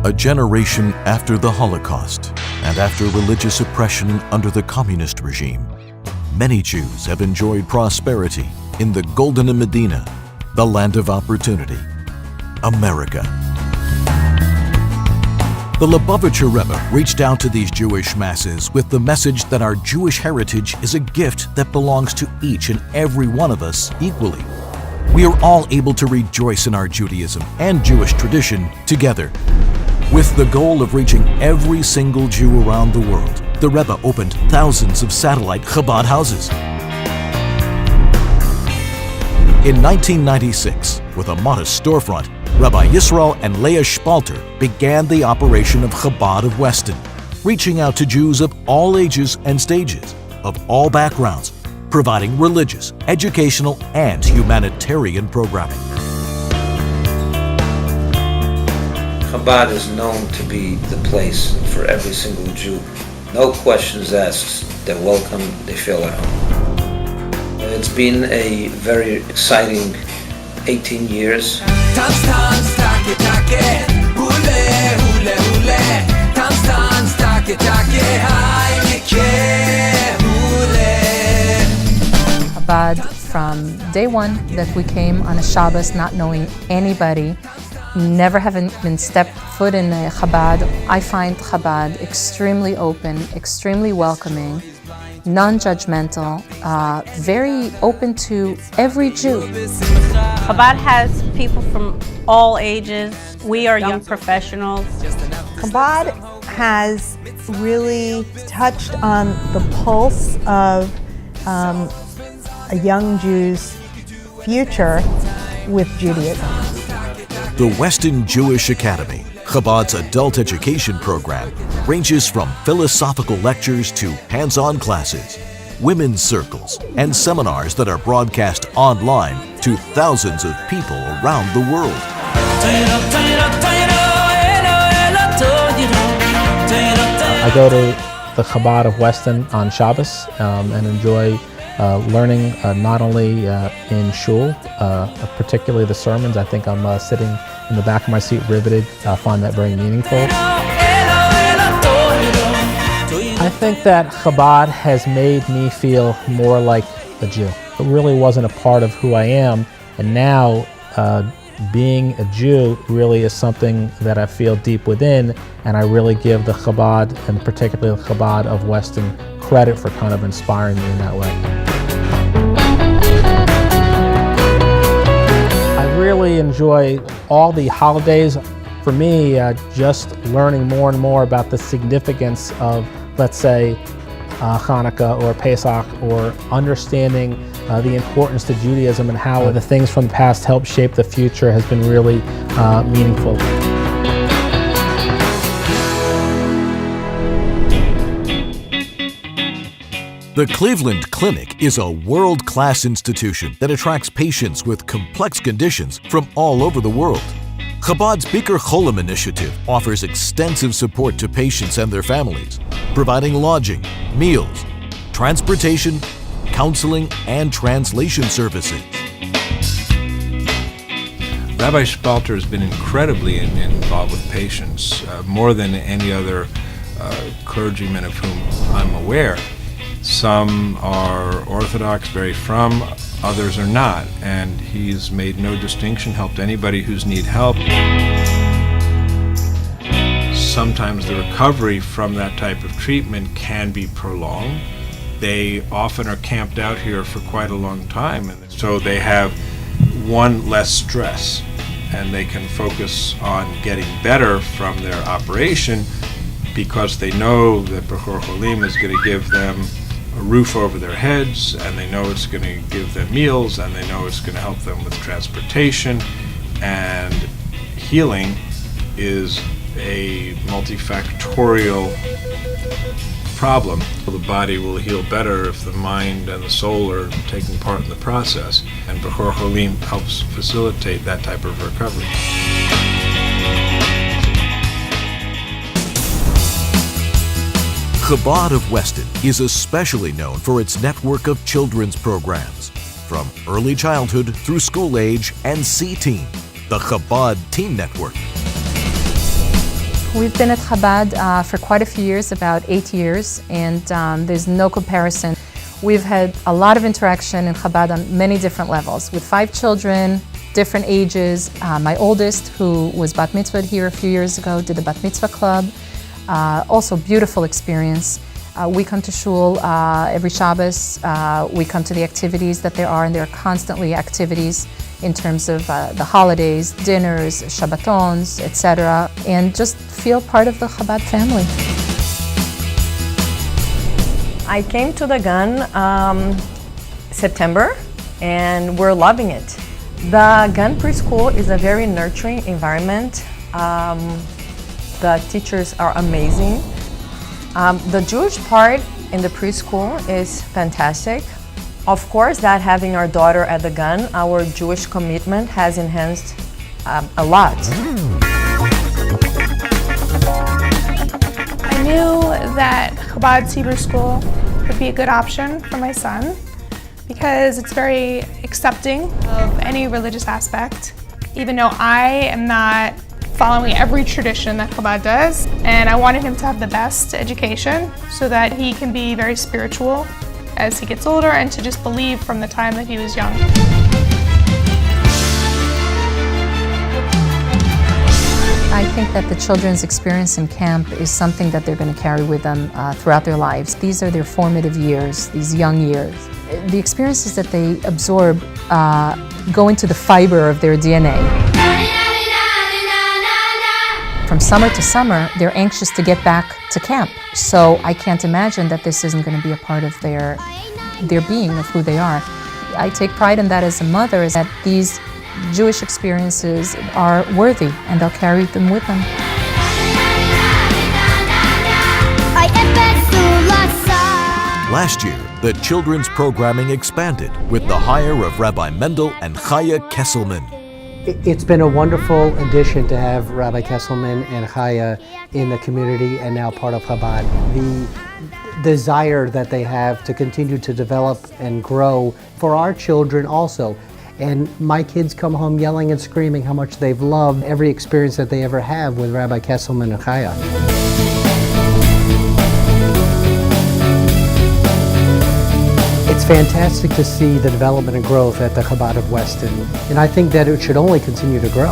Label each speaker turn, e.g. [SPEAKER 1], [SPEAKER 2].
[SPEAKER 1] A generation after the Holocaust and after religious oppression under the communist regime, many Jews have enjoyed prosperity in the Golden Medina, the land of opportunity, America. The Lubavitcher Rebbe reached out to these Jewish masses with the message that our Jewish heritage is a gift that belongs to each and every one of us equally. We are all able to rejoice in our Judaism and Jewish tradition together. With the goal of reaching every single Jew around the world, the Rebbe opened thousands of satellite Chabad houses. In 1996, with a modest storefront, Rabbi Yisrael and Leah Spalter began the operation of Chabad of Weston, reaching out to Jews of all ages and stages, of all backgrounds, providing religious, educational, and humanitarian programming.
[SPEAKER 2] Chabad is known to be the place for every single Jew. No questions asked. They're welcome. They feel at home. It's been a very exciting 18 years.
[SPEAKER 3] Chabad, from day one that we came on a Shabbos, not knowing anybody, never having been stepped foot in a Chabad, I find Chabad extremely open, extremely welcoming, non-judgmental, very open to every Jew.
[SPEAKER 4] Chabad has people from all ages. We are young professionals.
[SPEAKER 5] Chabad has really touched on the pulse of a young Jew's future with Judaism.
[SPEAKER 1] The Weston Jewish Academy, Chabad's adult education program, ranges from philosophical lectures to hands-on classes, women's circles, and seminars that are broadcast online to thousands of people around the world.
[SPEAKER 6] I go to the Chabad of Weston on Shabbos and enjoy learning not only in shul, particularly the sermons. I think I'm sitting in the back of my seat riveted. I find that very meaningful. I think that Chabad has made me feel more like a Jew. It really wasn't a part of who I am, and now being a Jew really is something that I feel deep within, and I really give the Chabad, and particularly the Chabad of Weston, credit for kind of inspiring me in that way. I really enjoy all the holidays. For me, just learning more and more about the significance of, let's say, Hanukkah or Pesach, or understanding the importance to Judaism and how the things from the past help shape the future has been really meaningful.
[SPEAKER 1] The Cleveland Clinic is a world-class institution that attracts patients with complex conditions from all over the world. Chabad's Bikur Cholim initiative offers extensive support to patients and their families, providing lodging, meals, transportation, counseling, and translation services.
[SPEAKER 7] Rabbi Spalter has been incredibly involved with patients, more than any other clergyman of whom I'm aware. Some are Orthodox, very frum, others are not, and he's made no distinction, helped anybody who's need help. Sometimes the recovery from that type of treatment can be prolonged. They often are camped out here for quite a long time, and so they have one less stress, and they can focus on getting better from their operation because they know that Bikur Cholim is going to give them a roof over their heads, and they know it's going to give them meals, and they know it's going to help them with transportation, and healing is a multifactorial problem. The body will heal better if the mind and the soul are taking part in the process, and Bikur Cholim helps facilitate that type of recovery.
[SPEAKER 1] Chabad of Weston is especially known for its network of children's programs, from early childhood through school age and C-Teen, the Chabad Teen Network.
[SPEAKER 3] We've been at Chabad for quite a few years, about 8 years, and there's no comparison. We've had a lot of interaction in Chabad on many different levels, with 5 children, different ages. My oldest, who was bat mitzvahed here a few years ago, did the bat mitzvah club. Also beautiful experience. We come to shul every Shabbos. We come to the activities that there are, and there are constantly activities in terms of the holidays, dinners, Shabbatons, etc., and just feel part of the Chabad family.
[SPEAKER 8] I came to the Gun September, and we're loving it. The Gun Preschool is a very nurturing environment. The teachers are amazing. The Jewish part in the preschool is fantastic. Of course, that having our daughter at the Gun, our Jewish commitment has enhanced a lot.
[SPEAKER 9] I knew that Chabad Hebrew School would be a good option for my son because it's very accepting of any religious aspect, even though I am not following every tradition that Chabad does, and I wanted him to have the best education so that he can be very spiritual as he gets older and to just believe from the time that he was young.
[SPEAKER 3] I think that the children's experience in camp is something that they're going to carry with them throughout their lives. These are their formative years, these young years. The experiences that they absorb go into the fiber of their DNA. From summer to summer, they're anxious to get back to camp. So I can't imagine that this isn't going to be a part of their being, of who they are. I take pride in that as a mother, is that these Jewish experiences are worthy and they'll carry them with them.
[SPEAKER 1] Last year, the children's programming expanded with the hire of Rabbi Mendel and Chaya Kesselman.
[SPEAKER 10] It's been a wonderful addition to have Rabbi Kesselman and Chaya in the community and now part of Chabad. The desire that they have to continue to develop and grow for our children also. And my kids come home yelling and screaming how much they've loved every experience that they ever have with Rabbi Kesselman and Chaya. It's fantastic to see the development and growth at the Chabad of Weston, and I think that it should only continue to grow.